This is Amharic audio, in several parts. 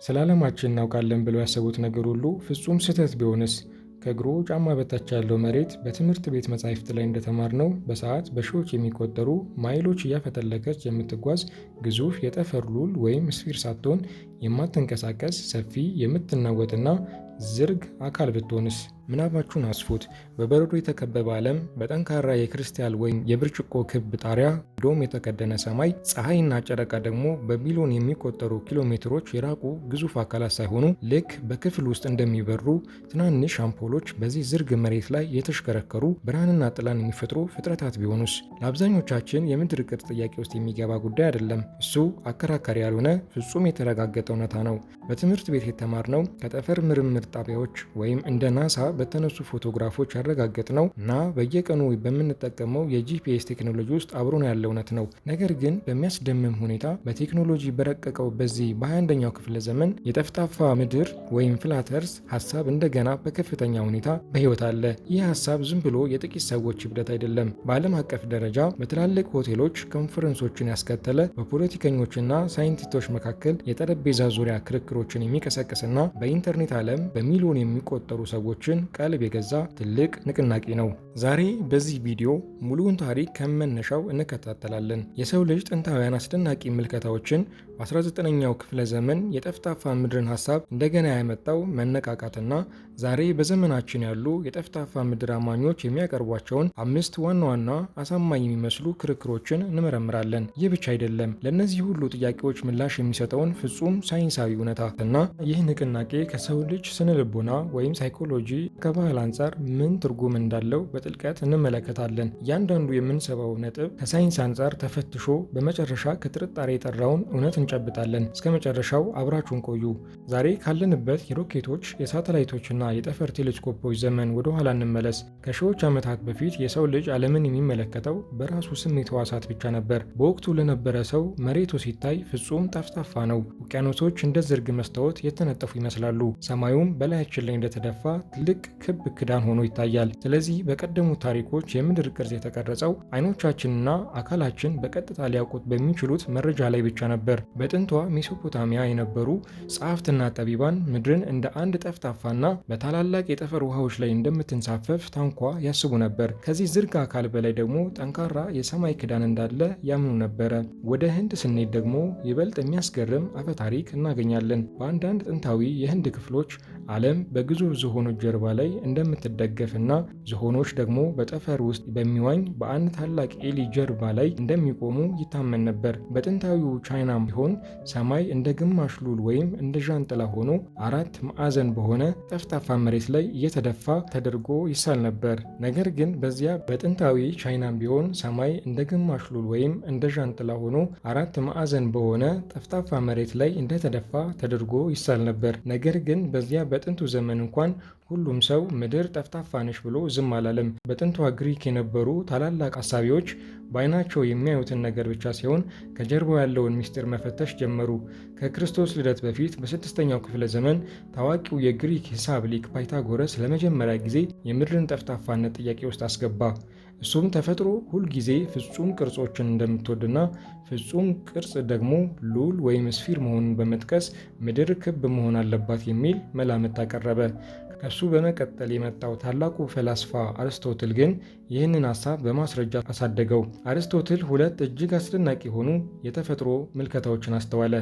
ስለ ዓለማችን እናውቃለን ብለው ያሰቡት ነገር ሁሉ ፍጹም ስህተት ቢሆንስ? ከእግሮ ጫማ በታች ያለው መሬት በትምህርት ቤት መጻሕፍት ላይ እንደተማርነው በሰዓት በሺዎች የሚቆጠሩ ማይሎች እያፈተለከች የምትጓዝ ግዙፍ የጠፈር ሉል ወይም ስፊር ሳትሆን የማትንቀሳቀስ ሰፊ የምትናወጥና ዝርግ አካል ብትሆንስ? ምናባችሁን አስፉት። በበረዶ የተከበበ ዓለም፣ በጠንካራ የክሪስታል ወይም የብርጭቆ ክብ ጣሪያ፣ ዶም የተከደነ ሰማይ፣ ፀሐይና ጨረቃ ደግሞ በቢሊዮን የሚቆጠሩ ኪሎ ሜትሮች የራቁ ግዙፍ አካላት ሳይሆኑ ልክ በክፍል ውስጥ እንደሚበሩ ትናንሽ አምፖሎች በዚህ ዝርግ መሬት ላይ የተሽከረከሩ ብርሃንና ጥላን የሚፈጥሩ ፍጥረታት ቢሆኑስ? ለአብዛኞቻችን የምድር ቅርጽ ጥያቄ ውስጥ የሚገባ ጉዳይ አይደለም። እሱ አከራካሪ ያልሆነ ፍጹም የተረጋገጠ እውነታ ነው። በትምህርት ቤት የተማርነው ከጠፈር ምርምር ጣቢያዎች ወይም እንደ ናሳ በተነሱ ፎቶግራፎች ያረጋገጥነው እና በየቀኑ በምንጠቀመው የጂፒኤስ ቴክኖሎጂ ውስጥ አብሮን ያለ እውነት ነው። ነገር ግን በሚያስደምም ሁኔታ በቴክኖሎጂ በረቀቀው በዚህ በ21ኛው ክፍለ ዘመን የጠፍጣፋ ምድር ወይም ፍላት እርዝ ሀሳብ እንደገና በከፍተኛ ሁኔታ በሕይወት አለ። ይህ ሀሳብ ዝም ብሎ የጥቂት ሰዎች እብደት አይደለም። በዓለም አቀፍ ደረጃ በትላልቅ ሆቴሎች ኮንፈረንሶችን ያስከተለ፣ በፖለቲከኞችና ሳይንቲስቶች መካከል የጠረጴዛ ዙሪያ ክርክሮችን የሚቀሰቅስና በኢንተርኔት ዓለም በሚሊዮን የሚቆጠሩ ሰዎችን ቀልብ የገዛ ትልቅ ንቅናቄ ነው። ዛሬ በዚህ ቪዲዮ ሙሉውን ታሪክ ከመነሻው እንከታተላለን። የሰው ልጅ ጥንታውያን አስደናቂ ምልከታዎችን፣ በ19ኛው ክፍለ ዘመን የጠፍጣፋ ምድርን ሀሳብ እንደገና ያመጣው መነቃቃትና ዛሬ በዘመናችን ያሉ የጠፍጣፋ ምድር አማኞች የሚያቀርቧቸውን 5 ዋና ዋና አሳማኝ የሚመስሉ ክርክሮችን እንመረምራለን። ይህ ብቻ አይደለም፣ ለእነዚህ ሁሉ ጥያቄዎች ምላሽ የሚሰጠውን ፍጹም ሳይንሳዊ እውነታና ይህ ንቅናቄ ከሰው ልጅ ስነ ልቦና ወይም ሳይኮሎጂ ከባህል አንጻር ምን ትርጉም እንዳለው በጥልቀት እንመለከታለን። እያንዳንዱ የምንሰባው ነጥብ ከሳይንስ አንጻር ተፈትሾ በመጨረሻ ከጥርጣሬ የጠራውን እውነት እንጨብጣለን። እስከ መጨረሻው አብራችሁን ቆዩ። ዛሬ ካለንበት የሮኬቶች የሳተላይቶችና የጠፈር ቴሌስኮፖች ዘመን ወደ ኋላ እንመለስ። ከሺዎች ዓመታት በፊት የሰው ልጅ ዓለምን የሚመለከተው በራሱ ስሜት ሕዋሳት ብቻ ነበር። በወቅቱ ለነበረ ሰው መሬቱ ሲታይ ፍጹም ጠፍጣፋ ነው። ውቅያኖሶች እንደ ዝርግ መስታወት የተነጠፉ ይመስላሉ። ሰማዩም በላያችን ላይ እንደተደፋ ትልቅ ክብ ክዳን ሆኖ ይታያል። ስለዚህ በቀደሙት ታሪኮች የምድር ቅርጽ የተቀረጸው አይኖቻችንና አካላችን በቀጥታ ሊያውቁት በሚችሉት መረጃ ላይ ብቻ ነበር። በጥንቷ ሜሶፖታሚያ የነበሩ ጸሐፍትና ጠቢባን ምድርን እንደ አንድ ጠፍጣፋና በታላላቅ የጠፈር ውሃዎች ላይ እንደምትንሳፈፍ ታንኳ ያስቡ ነበር። ከዚህ ዝርግ አካል በላይ ደግሞ ጠንካራ የሰማይ ክዳን እንዳለ ያምኑ ነበረ። ወደ ህንድ ስንሄድ ደግሞ ይበልጥ የሚያስገርም አፈ ታሪክ እናገኛለን። በአንዳንድ ጥንታዊ የህንድ ክፍሎች ዓለም በግዙፍ ዝሆኖች ጀርባ ላይ እንደምትደገፍና ዝሆኖች ደግሞ በጠፈር ውስጥ በሚዋኝ በአንድ ታላቅ ኤሊ ጀርባ ላይ እንደሚቆሙ ይታመን ነበር። በጥንታዊው ቻይናም ቢሆን ሰማይ እንደ ግማሽ ሉል ወይም እንደ ዣንጥላ ሆኖ 4 ማዕዘን በሆነ ጠፍጣፋ መሬት ላይ እየተደፋ ተደርጎ ይሳል ነበር። ነገር ግን በዚያ በጥንታዊ ቻይናም ቢሆን ሰማይ እንደ ግማሽ ሉል ወይም እንደ ዣንጥላ ሆኖ 4 ማዕዘን በሆነ ጠፍጣፋ መሬት ላይ እንደተደፋ ተደርጎ ይሳል ነበር። ነገር ግን በዚያ በጥንቱ ዘመን እንኳን ሁሉም ሰው ምድር ጠፍጣፋ ነች ብሎ ዝም አላለም። በጥንቷ ግሪክ የነበሩ ታላላቅ አሳቢዎች በአይናቸው የሚያዩትን ነገር ብቻ ሲሆን ከጀርባው ያለውን ምስጢር መፈተሽ ጀመሩ። ከክርስቶስ ልደት በፊት በ6ኛው ክፍለ ዘመን ታዋቂው የግሪክ ሂሳብ ሊቅ ፓይታጎረስ ለመጀመሪያ ጊዜ የምድርን ጠፍጣፋነት ጥያቄ ውስጥ አስገባ። እሱም ተፈጥሮ ሁልጊዜ ፍጹም ቅርጾችን እንደምትወድና ፍጹም ቅርጽ ደግሞ ሉል ወይም ስፊር መሆኑን በመጥቀስ ምድር ክብ መሆን አለባት የሚል መላምት አቀረበ። ከሱ በመቀጠል የመጣው ታላቁ ፈላስፋ አርስቶትል ግን ይህንን ሀሳብ በማስረጃ አሳደገው። አርስቶትል 2 እጅግ አስደናቂ የሆኑ የተፈጥሮ ምልከታዎችን አስተዋለ።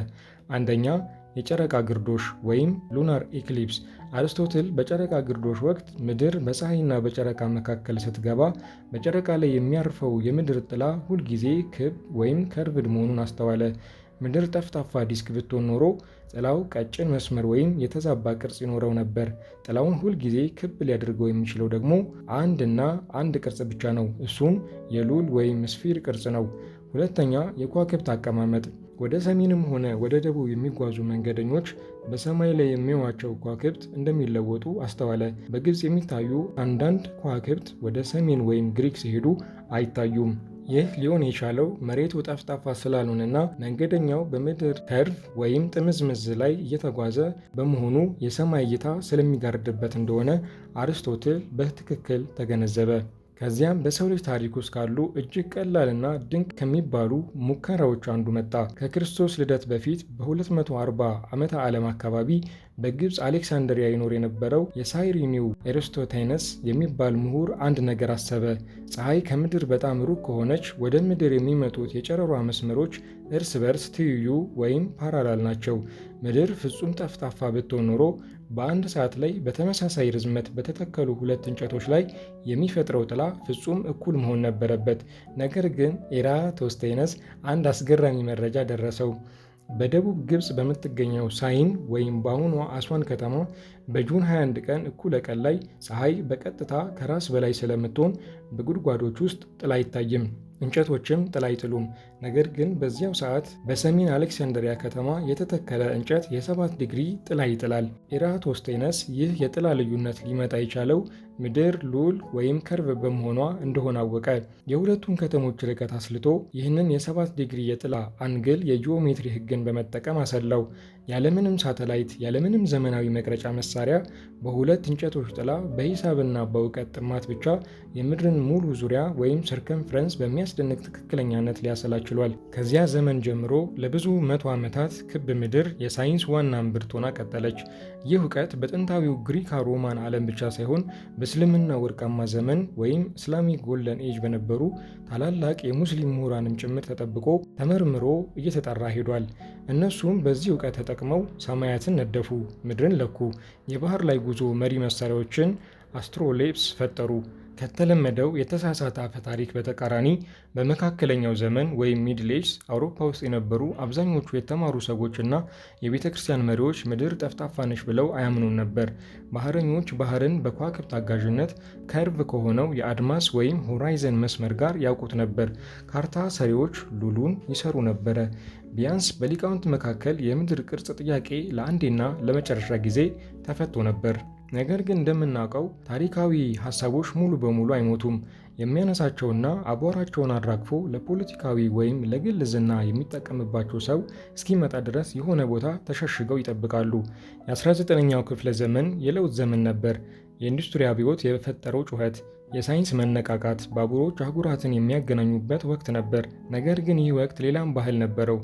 አንደኛ፣ የጨረቃ ግርዶሽ ወይም ሉናር ኢክሊፕስ። አርስቶትል በጨረቃ ግርዶሽ ወቅት ምድር በፀሐይና በጨረቃ መካከል ስትገባ በጨረቃ ላይ የሚያርፈው የምድር ጥላ ሁልጊዜ ክብ ወይም ከርቭድ መሆኑን አስተዋለ። ምድር ጠፍጣፋ ዲስክ ብትሆን ኖሮ ጥላው ቀጭን መስመር ወይም የተዛባ ቅርጽ ይኖረው ነበር። ጥላውን ሁልጊዜ ክብ ሊያደርገው የሚችለው ደግሞ አንድ ቅርጽ ብቻ ነው። እሱም የሉል ወይም ስፊር ቅርጽ ነው። ሁለተኛ፣ የከዋክብት አቀማመጥ። ወደ ሰሜንም ሆነ ወደ ደቡብ የሚጓዙ መንገደኞች በሰማይ ላይ የሚያዩዋቸው ከዋክብት እንደሚለወጡ አስተዋለ። በግልጽ የሚታዩ አንዳንድ ከዋክብት ወደ ሰሜን ወይም ግሪክ ሲሄዱ አይታዩም። ይህ ሊሆን የቻለው መሬቱ ጠፍጣፋ ስላልሆነና መንገደኛው በምድር ከርቭ ወይም ጥምዝምዝ ላይ እየተጓዘ በመሆኑ የሰማይ እይታ ስለሚጋርድበት እንደሆነ አርስቶትል በትክክል ተገነዘበ። ከዚያም በሰው ልጅ ታሪክ ውስጥ ካሉ እጅግ ቀላልና ድንቅ ከሚባሉ ሙከራዎች አንዱ መጣ። ከክርስቶስ ልደት በፊት በ240 ዓመተ ዓለም አካባቢ በግብፅ አሌክሳንድሪያ ይኖር የነበረው የሳይሪኒው ኤርስቶቴነስ የሚባል ምሁር አንድ ነገር አሰበ። ፀሐይ ከምድር በጣም ሩቅ ከሆነች ወደ ምድር የሚመጡት የጨረሯ መስመሮች እርስ በርስ ትይዩ ወይም ፓራላል ናቸው። ምድር ፍጹም ጠፍጣፋ ብትሆን ኖሮ በአንድ ሰዓት ላይ በተመሳሳይ ርዝመት በተተከሉ ሁለት እንጨቶች ላይ የሚፈጥረው ጥላ ፍጹም እኩል መሆን ነበረበት። ነገር ግን ኤራቶስቴነስ አንድ አስገራሚ መረጃ ደረሰው። በደቡብ ግብፅ በምትገኘው ሳይን ወይም በአሁኗ አስዋን ከተማ በጁን 21 ቀን እኩለ ቀን ላይ ፀሐይ በቀጥታ ከራስ በላይ ስለምትሆን በጉድጓዶች ውስጥ ጥላ አይታይም፣ እንጨቶችም ጥላ አይጥሉም። ነገር ግን በዚያው ሰዓት በሰሜን አሌክሳንድሪያ ከተማ የተተከለ እንጨት የ7 ዲግሪ ጥላ ይጥላል። ኤራቶስቴነስ ይህ የጥላ ልዩነት ሊመጣ የቻለው ምድር ሉል ወይም ከርቭ በመሆኗ እንደሆነ አወቀ። የሁለቱን ከተሞች ርቀት አስልቶ ይህንን የ7 ዲግሪ የጥላ አንግል የጂኦሜትሪ ሕግን በመጠቀም አሰላው። ያለምንም ሳተላይት ያለምንም ዘመናዊ መቅረጫ መሳሪያ በሁለት እንጨቶች ጥላ በሂሳብና በእውቀት ጥማት ብቻ የምድርን ሙሉ ዙሪያ ወይም ሰርከምፍረንስ በሚያስደንቅ ትክክለኛነት ሊያሰላ ችሏል። ከዚያ ዘመን ጀምሮ ለብዙ መቶ ዓመታት ክብ ምድር የሳይንስ ዋና እምብርት ሆና ቀጠለች። ይህ እውቀት በጥንታዊው ግሪካ ሮማን ዓለም ብቻ ሳይሆን በእስልምና ወርቃማ ዘመን ወይም ኢስላሚክ ጎልደን ኤጅ በነበሩ ታላላቅ የሙስሊም ምሁራንም ጭምር ተጠብቆ ተመርምሮ እየተጠራ ሄዷል። እነሱም በዚህ እውቀት ተጠቅመው ሰማያትን ነደፉ፣ ምድርን ለኩ፣ የባህር ላይ ጉዞ መሪ መሳሪያዎችን አስትሮሌብስ ፈጠሩ። ከተለመደው የተሳሳተ አፈ ታሪክ በተቃራኒ በመካከለኛው ዘመን ወይም ሚድል ኤጅስ አውሮፓ ውስጥ የነበሩ አብዛኞቹ የተማሩ ሰዎችና የቤተ ክርስቲያን መሪዎች ምድር ጠፍጣፋ ነች ብለው አያምኑም ነበር። ባህረኞች ባህርን በከዋክብት አጋዥነት ከርቭ ከሆነው የአድማስ ወይም ሆራይዘን መስመር ጋር ያውቁት ነበር። ካርታ ሰሪዎች ሉሉን ይሰሩ ነበረ። ቢያንስ በሊቃውንት መካከል የምድር ቅርጽ ጥያቄ ለአንዴና ለመጨረሻ ጊዜ ተፈቶ ነበር። ነገር ግን እንደምናውቀው ታሪካዊ ሀሳቦች ሙሉ በሙሉ አይሞቱም። የሚያነሳቸውና አቧራቸውን አራግፎ ለፖለቲካዊ ወይም ለግል ዝና የሚጠቀምባቸው ሰው እስኪመጣ ድረስ የሆነ ቦታ ተሸሽገው ይጠብቃሉ። የ19ኛው ክፍለ ዘመን የለውጥ ዘመን ነበር። የኢንዱስትሪ አብዮት የፈጠረው ጩኸት፣ የሳይንስ መነቃቃት ባቡሮች አህጉራትን የሚያገናኙበት ወቅት ነበር። ነገር ግን ይህ ወቅት ሌላም ባህል ነበረው።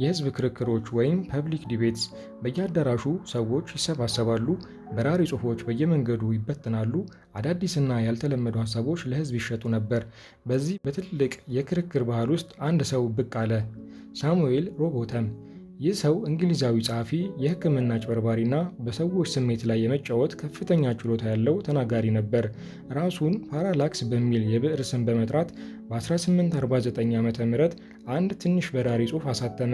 የህዝብ ክርክሮች ወይም ፐብሊክ ዲቤትስ። በየአዳራሹ ሰዎች ይሰባሰባሉ፣ በራሪ ጽሑፎች በየመንገዱ ይበትናሉ፣ አዳዲስና ያልተለመዱ ሀሳቦች ለህዝብ ይሸጡ ነበር። በዚህ በትልቅ የክርክር ባህል ውስጥ አንድ ሰው ብቅ አለ፣ ሳሙኤል ሮቦተም። ይህ ሰው እንግሊዛዊ ጸሐፊ፣ የሕክምና አጭበርባሪና በሰዎች ስሜት ላይ የመጫወት ከፍተኛ ችሎታ ያለው ተናጋሪ ነበር። ራሱን ፓራላክስ በሚል የብዕር ስም በመጥራት በ1849 ዓ.ም አንድ ትንሽ በራሪ ጽሑፍ አሳተመ።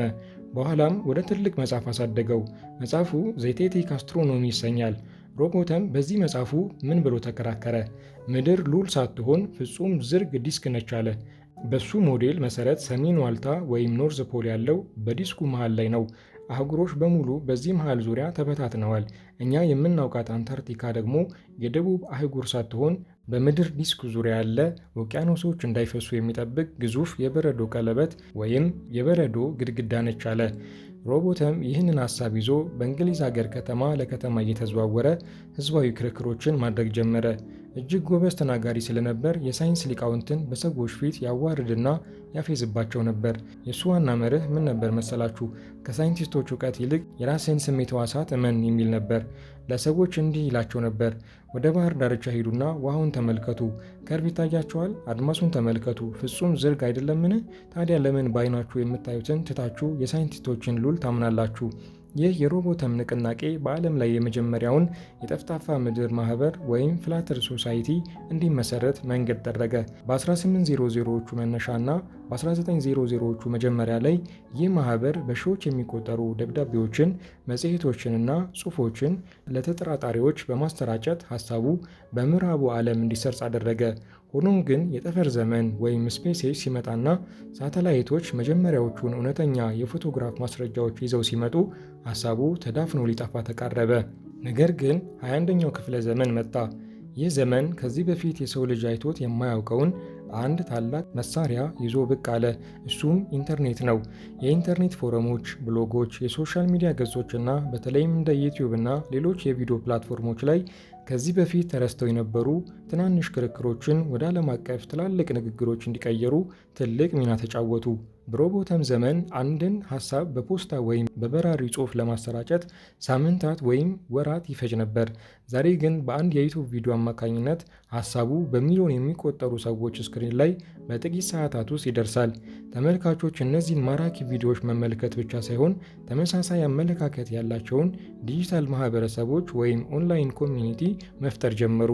በኋላም ወደ ትልቅ መጽሐፍ አሳደገው። መጽሐፉ ዜቴቲክ አስትሮኖሚ ይሰኛል። ሮቦተም በዚህ መጽሐፉ ምን ብሎ ተከራከረ? ምድር ሉል ሳትሆን ፍጹም ዝርግ ዲስክ ነች አለ። በሱ ሞዴል መሰረት ሰሜን ዋልታ ወይም ኖርዝ ፖል ያለው በዲስኩ መሃል ላይ ነው። አህጉሮች በሙሉ በዚህ መሃል ዙሪያ ተበታትነዋል። እኛ የምናውቃት አንታርክቲካ ደግሞ የደቡብ አህጉር ሳትሆን በምድር ዲስክ ዙሪያ ያለ ውቅያኖሶች እንዳይፈሱ የሚጠብቅ ግዙፍ የበረዶ ቀለበት ወይም የበረዶ ግድግዳ ነች አለ። ሮቦተም ይህንን ሀሳብ ይዞ በእንግሊዝ ሀገር ከተማ ለከተማ እየተዘዋወረ ህዝባዊ ክርክሮችን ማድረግ ጀመረ። እጅግ ጎበዝ ተናጋሪ ስለነበር የሳይንስ ሊቃውንትን በሰዎች ፊት ያዋርድና ያፌዝባቸው ነበር። የእሱ ዋና መርህ ምን ነበር መሰላችሁ? ከሳይንቲስቶች እውቀት ይልቅ የራስን ስሜት ሕዋሳት እመን የሚል ነበር። ለሰዎች እንዲህ ይላቸው ነበር፣ ወደ ባህር ዳርቻ ሂዱና ውሃውን ተመልከቱ። ከርብ ይታያችኋል? አድማሱን ተመልከቱ። ፍጹም ዝርግ አይደለምን? ታዲያ ለምን በዓይናችሁ የምታዩትን ትታችሁ የሳይንቲስቶችን ሉል ታምናላችሁ? ይህ የሮቦተም ንቅናቄ በዓለም ላይ የመጀመሪያውን የጠፍጣፋ ምድር ማህበር ወይም ፍላተር ሶሳይቲ እንዲመሰረት መንገድ ጠረገ። በ1800ዎቹ መነሻና በ1900ዎቹ መጀመሪያ ላይ ይህ ማህበር በሺዎች የሚቆጠሩ ደብዳቤዎችን፣ መጽሔቶችንና ጽሑፎችን ለተጠራጣሪዎች በማሰራጨት ሀሳቡ በምዕራቡ ዓለም እንዲሰርጽ አደረገ። ሆኖም ግን የጠፈር ዘመን ወይም ስፔስ ኤጅ ሲመጣና ሳተላይቶች መጀመሪያዎቹን እውነተኛ የፎቶግራፍ ማስረጃዎች ይዘው ሲመጡ ሀሳቡ ተዳፍኖ ሊጠፋ ተቃረበ። ነገር ግን 21ኛው ክፍለ ዘመን መጣ። ይህ ዘመን ከዚህ በፊት የሰው ልጅ አይቶት የማያውቀውን አንድ ታላቅ መሳሪያ ይዞ ብቅ አለ። እሱም ኢንተርኔት ነው። የኢንተርኔት ፎረሞች፣ ብሎጎች፣ የሶሻል ሚዲያ ገጾችና በተለይም እንደ ዩቲዩብ እና ሌሎች የቪዲዮ ፕላትፎርሞች ላይ ከዚህ በፊት ተረስተው የነበሩ ትናንሽ ክርክሮችን ወደ ዓለም አቀፍ ትላልቅ ንግግሮች እንዲቀየሩ ትልቅ ሚና ተጫወቱ። በሮቦተም ዘመን አንድን ሐሳብ በፖስታ ወይም በበራሪ ጽሑፍ ለማሰራጨት ሳምንታት ወይም ወራት ይፈጅ ነበር። ዛሬ ግን በአንድ የዩቲዩብ ቪዲዮ አማካኝነት ሐሳቡ በሚሊዮን የሚቆጠሩ ሰዎች ስክሪን ላይ በጥቂት ሰዓታት ውስጥ ይደርሳል። ተመልካቾች እነዚህን ማራኪ ቪዲዮዎች መመልከት ብቻ ሳይሆን ተመሳሳይ አመለካከት ያላቸውን ዲጂታል ማህበረሰቦች ወይም ኦንላይን ኮሚኒቲ መፍጠር ጀመሩ።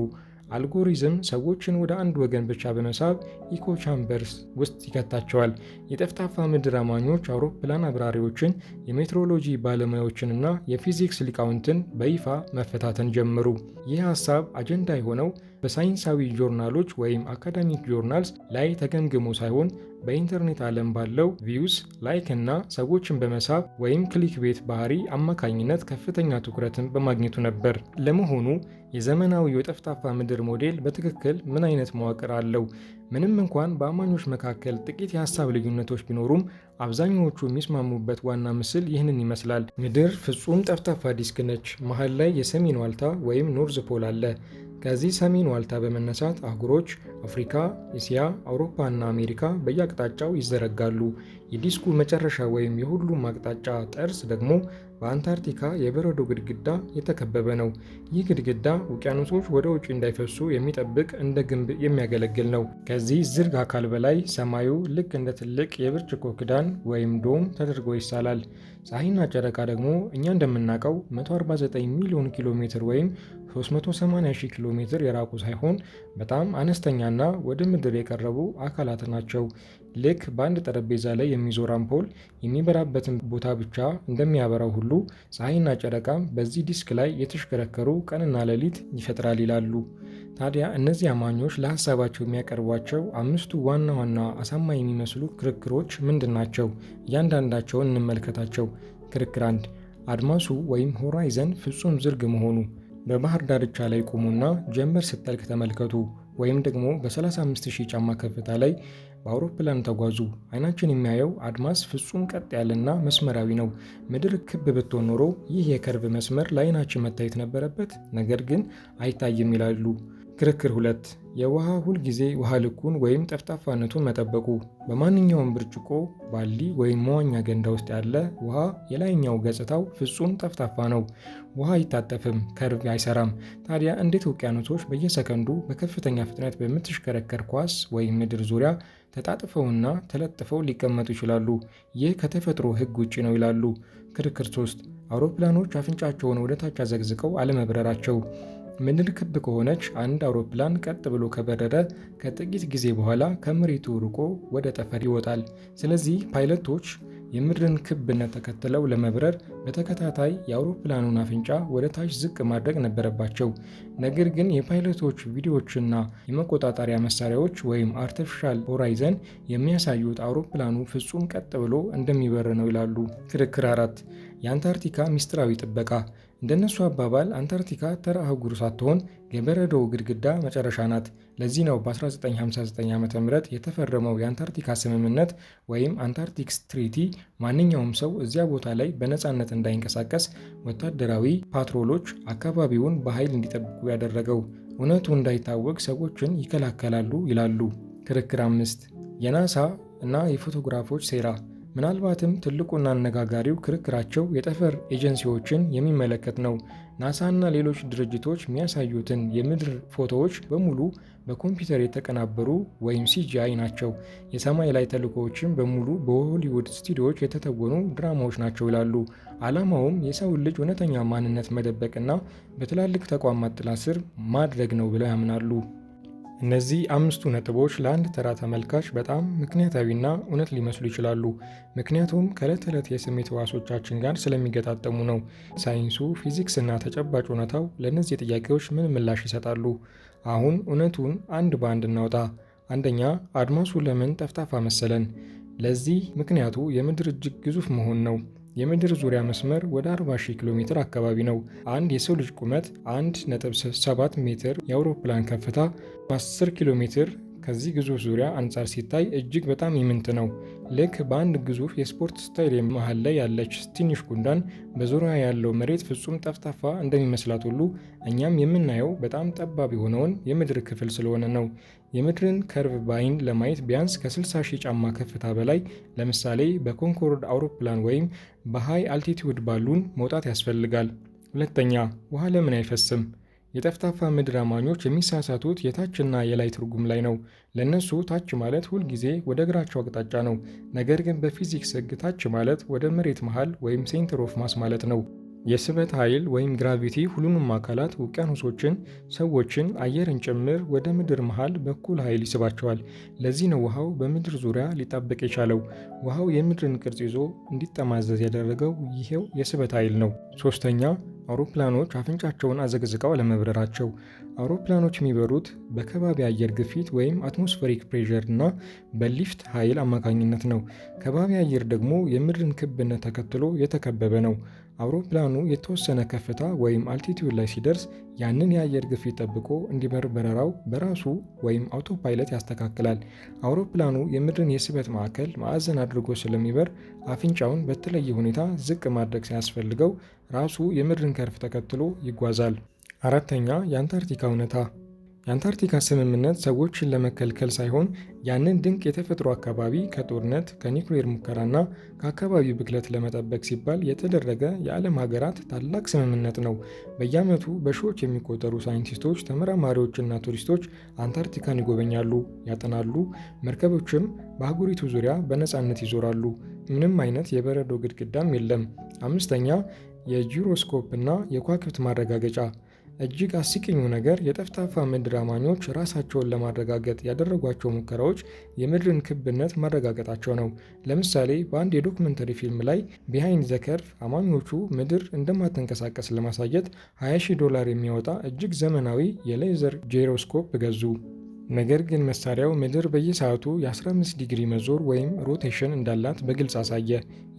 አልጎሪዝም ሰዎችን ወደ አንድ ወገን ብቻ በመሳብ ኢኮ ቻምበርስ ውስጥ ይከታቸዋል። የጠፍጣፋ ምድር አማኞች አውሮፕላን አብራሪዎችን፣ የሜትሮሎጂ ባለሙያዎችንና የፊዚክስ ሊቃውንትን በይፋ መፈታተን ጀመሩ። ይህ ሐሳብ አጀንዳ የሆነው በሳይንሳዊ ጆርናሎች ወይም አካዳሚክ ጆርናልስ ላይ ተገምግሞ ሳይሆን በኢንተርኔት ዓለም ባለው ቪውስ፣ ላይክ እና ሰዎችን በመሳብ ወይም ክሊክቤት ባህሪ አማካኝነት ከፍተኛ ትኩረትን በማግኘቱ ነበር። ለመሆኑ የዘመናዊው የጠፍጣፋ ምድር ሞዴል በትክክል ምን አይነት መዋቅር አለው? ምንም እንኳን በአማኞች መካከል ጥቂት የሀሳብ ልዩነቶች ቢኖሩም አብዛኛዎቹ የሚስማሙበት ዋና ምስል ይህንን ይመስላል። ምድር ፍጹም ጠፍጣፋ ዲስክ ነች። መሃል ላይ የሰሜን ዋልታ ወይም ኖርዝ ፖል አለ። ከዚህ ሰሜን ዋልታ በመነሳት አህጉሮች አፍሪካ፣ እስያ፣ አውሮፓ እና አሜሪካ በየአቅጣጫው ይዘረጋሉ። የዲስኩ መጨረሻ ወይም የሁሉም አቅጣጫ ጠርዝ ደግሞ በአንታርክቲካ የበረዶ ግድግዳ የተከበበ ነው። ይህ ግድግዳ ውቅያኖሶች ወደ ውጭ እንዳይፈሱ የሚጠብቅ እንደ ግንብ የሚያገለግል ነው። ከዚህ ዝርግ አካል በላይ ሰማዩ ልክ እንደ ትልቅ የብርጭቆ ክዳን ወይም ዶም ተደርጎ ይሳላል። ፀሐይና ጨረቃ ደግሞ እኛ እንደምናውቀው 149 ሚሊዮን ኪሎ ሜትር ወይም 380 ሺህ ኪሎ ሜትር የራቁ ሳይሆን በጣም አነስተኛና ወደ ምድር የቀረቡ አካላት ናቸው። ልክ በአንድ ጠረጴዛ ላይ የሚዞር አምፖል የሚበራበትን ቦታ ብቻ እንደሚያበራው ሁሉ ፀሐይና ጨረቃም በዚህ ዲስክ ላይ የተሽከረከሩ ቀንና ሌሊት ይፈጥራል ይላሉ። ታዲያ እነዚህ አማኞች ለሀሳባቸው የሚያቀርቧቸው አምስቱ ዋና ዋና አሳማኝ የሚመስሉ ክርክሮች ምንድን ናቸው? እያንዳንዳቸውን እንመልከታቸው። ክርክር 1 አድማሱ ወይም ሆራይዘን ፍጹም ዝርግ መሆኑ። በባህር ዳርቻ ላይ ቁሙና ጀንበር ስትጠልቅ ተመልከቱ። ወይም ደግሞ በ35,000 ጫማ ከፍታ ላይ በአውሮፕላን ተጓዙ። አይናችን የሚያየው አድማስ ፍጹም ቀጥ ያለና መስመራዊ ነው። ምድር ክብ ብትሆን ኖሮ ይህ የከርቭ መስመር ለአይናችን መታየት ነበረበት፣ ነገር ግን አይታይም ይላሉ። ክርክር 2 የውሃ ሁልጊዜ ውሃ ልኩን ወይም ጠፍጣፋነቱን መጠበቁ። በማንኛውም ብርጭቆ፣ ባልዲ ወይም መዋኛ ገንዳ ውስጥ ያለ ውሃ የላይኛው ገጽታው ፍጹም ጠፍጣፋ ነው። ውሃ አይታጠፍም፣ ከርቭ አይሰራም። ታዲያ እንዴት ውቅያኖሶች በየሰከንዱ በከፍተኛ ፍጥነት በምትሽከረከር ኳስ ወይም ምድር ዙሪያ ተጣጥፈውና ተለጥፈው ሊቀመጡ ይችላሉ? ይህ ከተፈጥሮ ሕግ ውጭ ነው ይላሉ። ክርክር 3 አውሮፕላኖች አፍንጫቸውን ወደ ታች አዘግዝቀው አለመብረራቸው። ምድር ክብ ከሆነች አንድ አውሮፕላን ቀጥ ብሎ ከበረረ ከጥቂት ጊዜ በኋላ ከመሬቱ ርቆ ወደ ጠፈር ይወጣል። ስለዚህ ፓይለቶች የምድርን ክብነት ተከትለው ለመብረር በተከታታይ የአውሮፕላኑን አፍንጫ ወደ ታች ዝቅ ማድረግ ነበረባቸው። ነገር ግን የፓይለቶች ቪዲዮዎችና የመቆጣጠሪያ መሳሪያዎች ወይም አርቲፊሻል ሆራይዘን የሚያሳዩት አውሮፕላኑ ፍጹም ቀጥ ብሎ እንደሚበር ነው ይላሉ። ክርክር 4 የአንታርክቲካ ሚስጥራዊ ጥበቃ። እንደነሱ አባባል አንታርክቲካ ተራ አህጉር ሳትሆን የበረዶው ግድግዳ መጨረሻ ናት። ለዚህ ነው በ1959 ዓ.ም የተፈረመው የአንታርክቲካ ስምምነት ወይም አንታርክቲክስ ትሪቲ ማንኛውም ሰው እዚያ ቦታ ላይ በነፃነት እንዳይንቀሳቀስ ወታደራዊ ፓትሮሎች አካባቢውን በኃይል እንዲጠብቁ ያደረገው። እውነቱ እንዳይታወቅ ሰዎችን ይከላከላሉ ይላሉ። ክርክር 5 የናሳ እና የፎቶግራፎች ሴራ። ምናልባትም ትልቁና አነጋጋሪው ክርክራቸው የጠፈር ኤጀንሲዎችን የሚመለከት ነው። ናሳ እና ሌሎች ድርጅቶች የሚያሳዩትን የምድር ፎቶዎች በሙሉ በኮምፒውተር የተቀናበሩ ወይም CGI ናቸው። የሰማይ ላይ ተልእኮዎችም በሙሉ በሆሊውድ ስቱዲዮዎች የተተወኑ ድራማዎች ናቸው ይላሉ። ዓላማውም የሰውን ልጅ እውነተኛ ማንነት መደበቅና በትላልቅ ተቋማት ጥላ ስር ማድረግ ነው ብለው ያምናሉ። እነዚህ 5ቱ ነጥቦች ለአንድ ተራ ተመልካች በጣም ምክንያታዊና እውነት ሊመስሉ ይችላሉ። ምክንያቱም ከዕለት ተዕለት የስሜት ሕዋሶቻችን ጋር ስለሚገጣጠሙ ነው። ሳይንሱ፣ ፊዚክስ እና ተጨባጭ እውነታው ለእነዚህ ጥያቄዎች ምን ምላሽ ይሰጣሉ? አሁን እውነቱን አንድ በአንድ እናውጣ። አንደኛ፣ አድማሱ ለምን ጠፍጣፋ መሰለን? ለዚህ ምክንያቱ የምድር እጅግ ግዙፍ መሆን ነው። የምድር ዙሪያ መስመር ወደ 40,000 ኪሎ ሜትር አካባቢ ነው። አንድ የሰው ልጅ ቁመት 1.7 ሜትር፣ የአውሮፕላን ከፍታ 10 ኪሎ ሜትር ከዚህ ግዙፍ ዙሪያ አንጻር ሲታይ እጅግ በጣም ኢምንት ነው። ልክ በአንድ ግዙፍ የስፖርት ስታዲየም መሃል ላይ ያለች ትንሽ ጉንዳን በዙሪያ ያለው መሬት ፍጹም ጠፍጣፋ እንደሚመስላት ሁሉ እኛም የምናየው በጣም ጠባብ የሆነውን የምድር ክፍል ስለሆነ ነው። የምድርን ከርቭ በአይን ለማየት ቢያንስ ከ60,000 ጫማ ከፍታ በላይ ለምሳሌ በኮንኮርድ አውሮፕላን ወይም በሃይ አልቲቲዩድ ባሉን መውጣት ያስፈልጋል። ሁለተኛ፣ ውሃ ለምን አይፈስም? የጠፍጣፋ ምድር አማኞች የሚሳሳቱት የታችና የላይ ትርጉም ላይ ነው። ለእነሱ ታች ማለት ሁልጊዜ ወደ እግራቸው አቅጣጫ ነው። ነገር ግን በፊዚክስ ሕግ ታች ማለት ወደ መሬት መሃል ወይም ሴንተር ኦፍ ማስ ማለት ነው። የስበት ኃይል ወይም ግራቪቲ ሁሉንም አካላት፣ ውቅያኖሶችን፣ ሰዎችን፣ አየርን ጭምር ወደ ምድር መሃል በኩል ኃይል ይስባቸዋል። ለዚህ ነው ውሃው በምድር ዙሪያ ሊጣበቅ የቻለው። ውሃው የምድርን ቅርጽ ይዞ እንዲጠማዘዝ ያደረገው ይሄው የስበት ኃይል ነው። ሶስተኛ፣ አውሮፕላኖች አፍንጫቸውን አዘግዝቀው አለመብረራቸው። አውሮፕላኖች የሚበሩት በከባቢ አየር ግፊት ወይም አትሞስፌሪክ ፕሬዠር እና በሊፍት ኃይል አማካኝነት ነው። ከባቢ አየር ደግሞ የምድርን ክብነት ተከትሎ የተከበበ ነው። አውሮፕላኑ የተወሰነ ከፍታ ወይም አልቲቲዩድ ላይ ሲደርስ ያንን የአየር ግፊት ጠብቆ እንዲበር በረራው በራሱ ወይም አውቶፓይለት ያስተካክላል። አውሮፕላኑ የምድርን የስበት ማዕከል ማዕዘን አድርጎ ስለሚበር አፍንጫውን በተለየ ሁኔታ ዝቅ ማድረግ ሳያስፈልገው ራሱ የምድርን ከርፍ ተከትሎ ይጓዛል። አራተኛ፣ የአንታርክቲካ እውነታ። የአንታርክቲካ ስምምነት ሰዎችን ለመከልከል ሳይሆን ያንን ድንቅ የተፈጥሮ አካባቢ ከጦርነት፣ ከኒውክሌር ሙከራና ከአካባቢ ብክለት ለመጠበቅ ሲባል የተደረገ የዓለም ሀገራት ታላቅ ስምምነት ነው። በየዓመቱ በሺዎች የሚቆጠሩ ሳይንቲስቶች፣ ተመራማሪዎችና ቱሪስቶች አንታርክቲካን ይጎበኛሉ፣ ያጠናሉ። መርከቦችም በአህጉሪቱ ዙሪያ በነፃነት ይዞራሉ። ምንም አይነት የበረዶ ግድግዳም የለም። አምስተኛ፣ የጂሮስኮፕ እና የከዋክብት ማረጋገጫ። እጅግ አስቂኙ ነገር የጠፍጣፋ ምድር አማኞች ራሳቸውን ለማረጋገጥ ያደረጓቸው ሙከራዎች የምድርን ክብነት ማረጋገጣቸው ነው። ለምሳሌ በአንድ የዶክመንተሪ ፊልም ላይ ቢሃይንድ ዘ ከርቭ አማኞቹ ምድር እንደማትንቀሳቀስ ለማሳየት $20,000 የሚያወጣ እጅግ ዘመናዊ የሌዘር ጄሮስኮፕ ገዙ። ነገር ግን መሳሪያው ምድር በየሰዓቱ የ15 ዲግሪ መዞር ወይም ሮቴሽን እንዳላት በግልጽ አሳየ።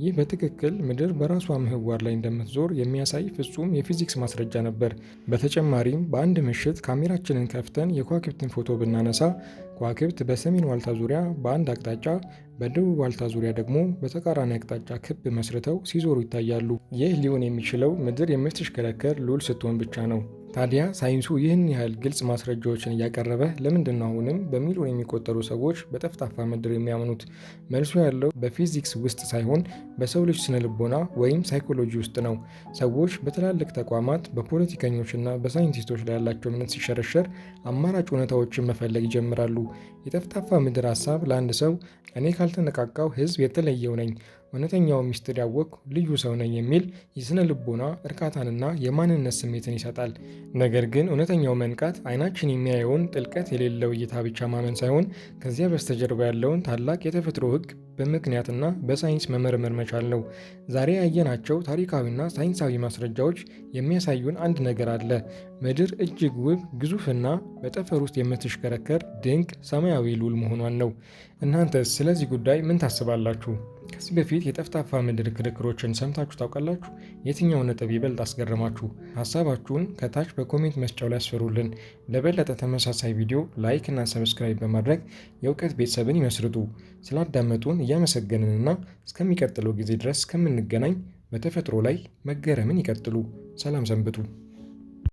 ይህ በትክክል ምድር በራሷ ምህዋር ላይ እንደምትዞር የሚያሳይ ፍጹም የፊዚክስ ማስረጃ ነበር። በተጨማሪም በአንድ ምሽት ካሜራችንን ከፍተን የከዋክብትን ፎቶ ብናነሳ ከዋክብት በሰሜን ዋልታ ዙሪያ በአንድ አቅጣጫ፣ በደቡብ ዋልታ ዙሪያ ደግሞ በተቃራኒ አቅጣጫ ክብ መስርተው ሲዞሩ ይታያሉ። ይህ ሊሆን የሚችለው ምድር የምትሽከረከር ሉል ስትሆን ብቻ ነው። ታዲያ ሳይንሱ ይህን ያህል ግልጽ ማስረጃዎችን እያቀረበ ለምንድን ነው አሁንም በሚሊዮን የሚቆጠሩ ሰዎች በጠፍጣፋ ምድር የሚያምኑት? መልሱ ያለው በፊዚክስ ውስጥ ሳይሆን በሰው ልጅ ስነልቦና ወይም ሳይኮሎጂ ውስጥ ነው። ሰዎች በትላልቅ ተቋማት፣ በፖለቲከኞችና በሳይንቲስቶች ላይ ያላቸው እምነት ሲሸረሸር አማራጭ እውነታዎችን መፈለግ ይጀምራሉ። የጠፍጣፋ ምድር ሀሳብ ለአንድ ሰው እኔ ካልተነቃቃው ሕዝብ የተለየው ነኝ፣ እውነተኛው ሚስጥር ያወቅኩ ልዩ ሰው ነኝ የሚል የስነ ልቦና እርካታንና የማንነት ስሜትን ይሰጣል። ነገር ግን እውነተኛው መንቃት አይናችን የሚያየውን ጥልቀት የሌለው እይታ ብቻ ማመን ሳይሆን ከዚያ በስተጀርባ ያለውን ታላቅ የተፈጥሮ ሕግ በምክንያትና በሳይንስ መመርመር መቻል ነው። ዛሬ ያየናቸው ታሪካዊና ሳይንሳዊ ማስረጃዎች የሚያሳዩን አንድ ነገር አለ። ምድር እጅግ ውብ፣ ግዙፍና በጠፈር ውስጥ የምትሽከረከር ድንቅ ሰማያዊ ሉል መሆኗን ነው። እናንተስ ስለዚህ ጉዳይ ምን ታስባላችሁ? ከዚህ በፊት የጠፍጣፋ ምድር ክርክሮችን ሰምታችሁ ታውቃላችሁ? የትኛው ነጥብ ይበልጥ አስገረማችሁ? ሀሳባችሁን ከታች በኮሜንት መስጫው ላይ አስፈሩልን። ለበለጠ ተመሳሳይ ቪዲዮ ላይክ እና ሰብስክራይብ በማድረግ የእውቀት ቤተሰብን ይመስርቱ። ስላዳመጡን እያመሰገንንና እስከሚቀጥለው ጊዜ ድረስ እስከምንገናኝ በተፈጥሮ ላይ መገረምን ይቀጥሉ። ሰላም ሰንብቱ።